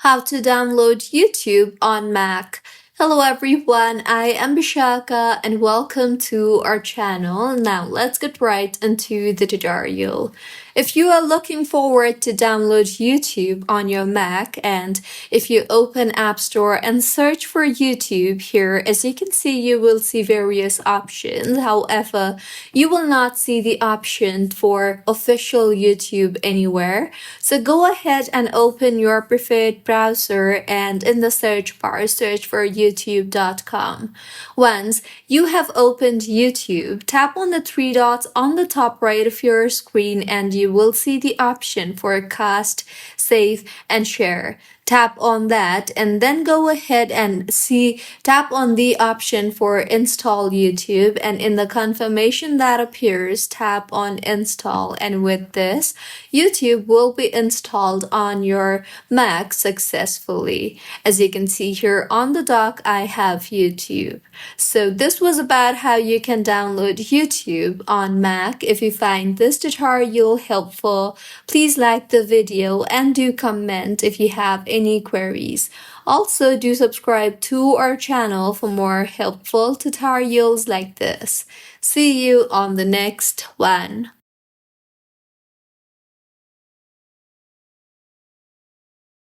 How to download YouTube on Mac. Hello everyone, I am Bishaka and welcome to our channel. Now let's get right into the tutorial. If you are looking forward to download YouTube on your Mac, and if you open App Store and search for YouTube here, as you can see, you will see various options. However, you will not see the option for official YouTube anywhere. So go ahead and open your preferred browser and in the search bar, search for youtube.com. Once you have opened YouTube, tap on the three dots on the top right of your screen and you will see the option for cast, save, and share. Tap on that and then go ahead and tap on the option for install YouTube, and in the confirmation that appears, tap on install, and with this YouTube will be installed on your Mac successfully. As you can see here on the dock, I have YouTube. So this was about how you can download YouTube on Mac. If you find this tutorial helpful, please like the video and do comment if you have any queries. Also, do subscribe to our channel for more helpful tutorials like this. See you on the next one.